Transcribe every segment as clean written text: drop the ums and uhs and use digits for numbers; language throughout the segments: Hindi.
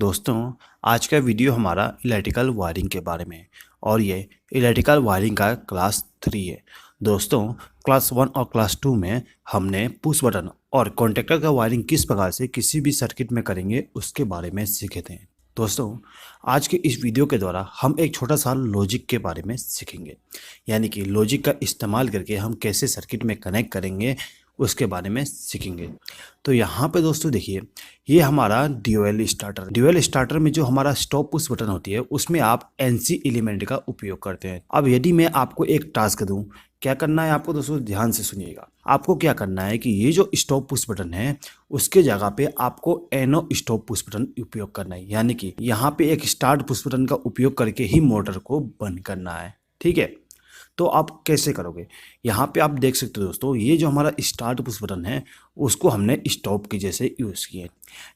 दोस्तों, आज का वीडियो हमारा इलेक्ट्रिकल वायरिंग के बारे में है और ये इलेक्ट्रिकल वायरिंग का क्लास 3 है। दोस्तों, क्लास 1 और क्लास 2 में हमने पुश बटन और कॉन्टेक्टर का वायरिंग किस प्रकार से किसी भी सर्किट में करेंगे उसके बारे में सीखे थे। दोस्तों, आज के इस वीडियो के द्वारा हम एक छोटा सा लॉजिक के बारे में सीखेंगे, यानी कि लॉजिक का इस्तेमाल करके हम कैसे सर्किट में कनेक्ट करेंगे उसके बारे में सीखेंगे। तो यहाँ पे दोस्तों देखिए, ये हमारा ड्यूअल स्टार्टर में जो हमारा स्टॉप पुश बटन होती है उसमें आप एनसी एलिमेंट का उपयोग करते हैं। अब यदि मैं आपको एक टास्क दूं, क्या करना है आपको दोस्तों, ध्यान से सुनिएगा। आपको क्या करना है कि ये जो स्टॉप पुश बटन है उसके जगह पे आपको एनो स्टॉप पुश बटन उपयोग करना है, यानी कि यहाँ पे एक स्टार्ट पुश बटन का उपयोग करके ही मोटर को बंद करना है। ठीक है, तो आप कैसे करोगे? यहाँ पे आप देख सकते हो दोस्तों, ये जो हमारा स्टार्ट पुश बटन है उसको हमने स्टॉप के जैसे यूज़ किए।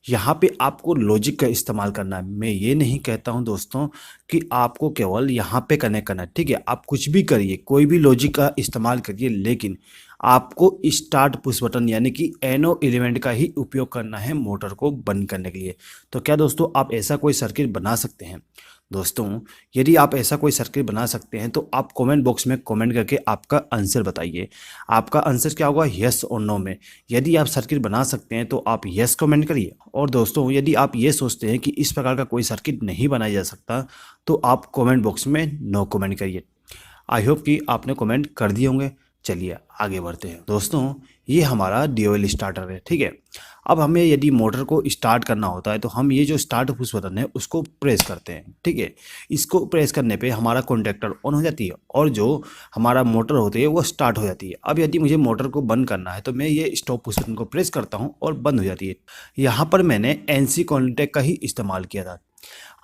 यहाँ पे आपको लॉजिक का इस्तेमाल करना है। मैं ये नहीं कहता हूँ दोस्तों कि आपको केवल यहाँ पे कनेक्ट करना है। ठीक है, आप कुछ भी करिए, कोई भी लॉजिक का इस्तेमाल करिए, लेकिन आपको स्टार्ट पुश बटन यानी कि एनो एलिमेंट का ही उपयोग करना है मोटर को बंद करने के लिए। तो क्या दोस्तों आप ऐसा कोई सर्किट बना सकते हैं? दोस्तों, यदि आप ऐसा कोई सर्किट बना सकते हैं तो आप कमेंट बॉक्स में कमेंट करके आपका आंसर बताइए। आपका आंसर क्या होगा, यस और नो में। यदि आप सर्किट बना सकते हैं तो आप यस कमेंट करिए, और दोस्तों यदि आप ये सोचते हैं कि इस प्रकार का कोई सर्किट नहीं बनाया जा सकता तो आप कमेंट बॉक्स में नो कमेंट करिए। आई होप कि आपने कमेंट कर दिए होंगे। चलिए आगे बढ़ते हैं। दोस्तों, ये हमारा ड्यूअल स्टार्टर है। ठीक है, अब हमें यदि मोटर को स्टार्ट करना होता है तो हम ये जो स्टार्ट पुश बटन है उसको प्रेस करते हैं। ठीक है, इसको प्रेस करने पे हमारा कॉन्टैक्टर ऑन हो जाती है और जो हमारा मोटर होती है वो स्टार्ट हो जाती है। अब यदि मुझे मोटर को बंद करना है तो मैं ये स्टॉप पुश बटन को प्रेस करता हूँ और बंद हो जाती है। यहाँ पर मैंने एनसी कॉन्टैक्ट का ही इस्तेमाल किया था।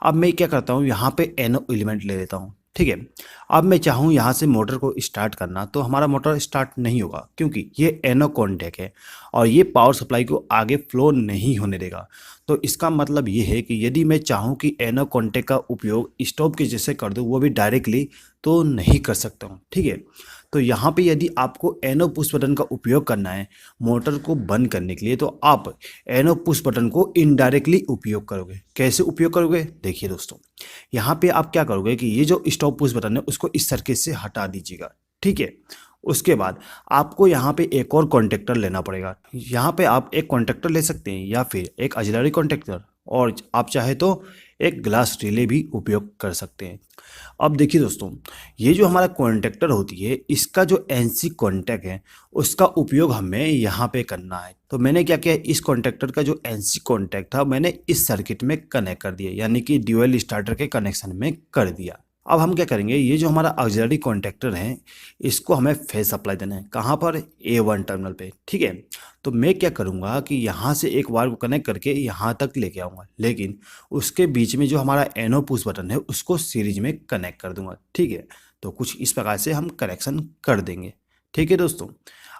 अब मैं क्या करता हूँ, यहाँ पे एनो एलिमेंट ले लेता हूँ। ठीक है, अब मैं चाहूँ यहाँ से मोटर को स्टार्ट करना तो हमारा मोटर स्टार्ट नहीं होगा, क्योंकि ये एनो कॉन्टैक्ट है और ये पावर सप्लाई को आगे फ्लो नहीं होने देगा। तो इसका मतलब ये है कि यदि मैं चाहूँ कि एनो कॉन्टैक्ट का उपयोग स्टॉप के जैसे कर दूँ, वो भी डायरेक्टली, तो नहीं कर सकता हूँ। ठीक है, तो यहाँ पे यदि आपको एनो पुश बटन का उपयोग करना है मोटर को बंद करने के लिए तो आप एनो पुश बटन को इनडायरेक्टली उपयोग करोगे। कैसे उपयोग करोगे? देखिए दोस्तों, यहाँ पे आप क्या करोगे कि ये जो स्टॉप पुश बटन है उसको इस सर्किट से हटा दीजिएगा। ठीक है, उसके बाद आपको यहाँ पे एक और कॉन्टेक्टर लेना पड़ेगा। यहाँ पे आप एक कॉन्टेक्टर ले सकते हैं या फिर एक ऑक्सिलरी कॉन्टेक्टर, और आप चाहे तो एक ग्लास रिले भी उपयोग कर सकते हैं। अब देखिए दोस्तों, ये जो हमारा कॉन्टेक्टर होती है इसका जो एनसी कॉन्टैक्ट है उसका उपयोग हमें यहाँ पे करना है। तो मैंने क्या किया, इस कॉन्टेक्टर का जो एनसी कॉन्टैक्ट था मैंने इस सर्किट में कनेक्ट कर दिया, यानी कि ड्यूअल स्टार्टर के कनेक्शन में कर दिया। अब हम क्या करेंगे, ये जो हमारा ऑक्सिलरी कॉन्टेक्टर है इसको हमें फेज सप्लाई देना है। कहाँ पर? A1 टर्मिनल पे। ठीक है, तो मैं क्या करूँगा कि यहाँ से एक वायर को कनेक्ट करके यहाँ तक लेके आऊँगा, लेकिन उसके बीच में जो हमारा एनो पुश बटन है उसको सीरीज में कनेक्ट कर दूंगा। ठीक है, तो कुछ इस प्रकार से हम कनेक्शन कर देंगे। ठीक है दोस्तों,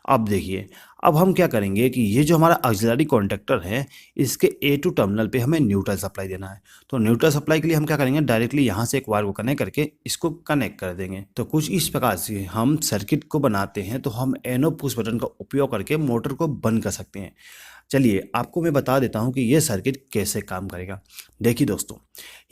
अब देखिए, अब हम क्या करेंगे कि ये जो हमारा ऑक्सिलरी कॉन्टेक्टर है इसके A2 टर्मिनल पे हमें न्यूट्रल सप्लाई देना है। तो न्यूट्रल सप्लाई के लिए हम क्या करेंगे, डायरेक्टली यहाँ से एक वायर को कनेक्ट करके इसको कनेक्ट कर देंगे। तो कुछ इस प्रकार से हम सर्किट को बनाते हैं। तो हम एनो पुश बटन का उपयोग करके मोटर को बंद कर सकते हैं। चलिए आपको मैं बता देता हूँ कि ये सर्किट कैसे काम करेगा। देखिए दोस्तों,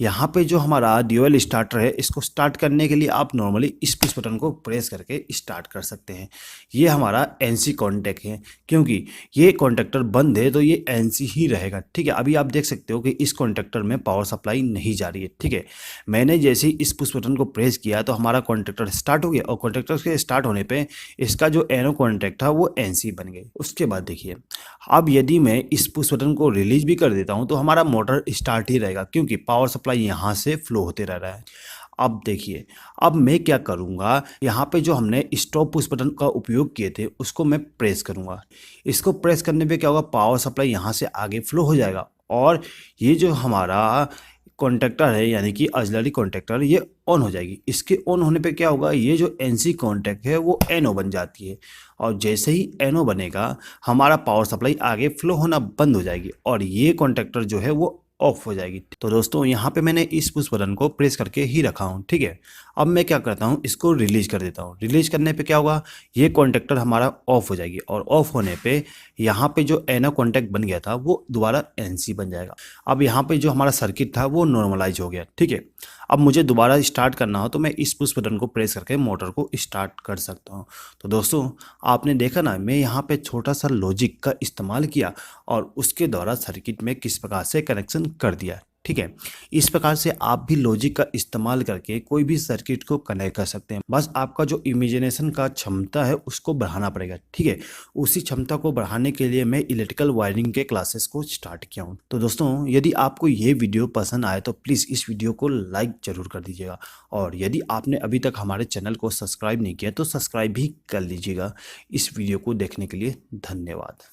यहाँ पे जो हमारा ड्यूअल स्टार्टर है इसको स्टार्ट करने के लिए आप नॉर्मली इस पुश बटन को प्रेस करके स्टार्ट कर सकते हैं। ये हमारा एनसी कॉन्टैक्ट है, क्योंकि ये कॉन्टैक्टर बंद है तो ये एनसी ही रहेगा। ठीक है, अभी आप देख सकते हो कि इस कॉन्टैक्टर में पावर सप्लाई नहीं जा रही है। ठीक है, मैंने जैसे ही इस पुश बटन को प्रेस किया तो हमारा कॉन्टैक्टर स्टार्ट हो गया, और कॉन्टैक्टर के स्टार्ट होने पर इसका जो एनो कॉन्टैक्ट था वो एनसी बन गए। उसके बाद देखिए, अब यदि मैं इस पुश बटन को रिलीज भी कर देता हूं तो हमारा मोटर स्टार्ट ही रहेगा, क्योंकि पावर सप्लाई यहां से फ्लो होते रह रहा है। अब देखिए, अब मैं क्या करूंगा, यहाँ पे जो हमने स्टॉप पुश बटन का उपयोग किए थे उसको मैं प्रेस करूंगा। इसको प्रेस करने पे क्या होगा, पावर सप्लाई यहाँ से आगे फ्लो हो जाएगा और ये जो हमारा कॉन्टैक्टर है यानी कि ऑक्सिलरी कॉन्टैक्टर ये ऑन हो जाएगी। इसके ऑन होने पे क्या होगा, ये जो एनसी कॉन्टैक्ट है वो एनओ बन जाती है, और जैसे ही एनओ बनेगा हमारा पावर सप्लाई आगे फ्लो होना बंद हो जाएगी और ये कॉन्टैक्टर जो है वो ऑफ हो जाएगी। तो दोस्तों यहाँ पे मैंने इस पुश बटन को प्रेस करके ही रखा हूँ, ठीक है। अब मैं क्या करता हूँ, इसको रिलीज कर देता हूँ। रिलीज करने पे क्या होगा, ये कॉन्टेक्टर हमारा ऑफ हो जाएगी और ऑफ होने पे यहाँ पे जो एनो कॉन्टैक्ट बन गया था वो दोबारा एनसी बन जाएगा। अब यहाँ पे जो हमारा सर्किट था वो नॉर्मलाइज हो गया, ठीक है। अब मुझे दोबारा स्टार्ट करना हो तो मैं इस पुश बटन को प्रेस करके मोटर को स्टार्ट कर सकता हूँ। तो दोस्तों आपने देखा ना, मैं यहाँ पे छोटा सा लॉजिक का इस्तेमाल किया और उसके द्वारा सर्किट में किस प्रकार से कनेक्शन कर दिया, ठीक है। इस प्रकार से आप भी लॉजिक का इस्तेमाल करके कोई भी सर्किट को कनेक्ट कर सकते हैं। बस आपका जो इमेजिनेशन का क्षमता है उसको बढ़ाना पड़ेगा, ठीक है। उसी क्षमता को बढ़ाने के लिए मैं इलेक्ट्रिकल वायरिंग के क्लासेस को स्टार्ट किया हूँ। तो दोस्तों यदि आपको ये वीडियो पसंद आए तो प्लीज़ इस वीडियो को लाइक ज़रूर कर दीजिएगा, और यदि आपने अभी तक हमारे चैनल को सब्सक्राइब नहीं किया तो सब्सक्राइब भी कर लीजिएगा। इस वीडियो को देखने के लिए धन्यवाद।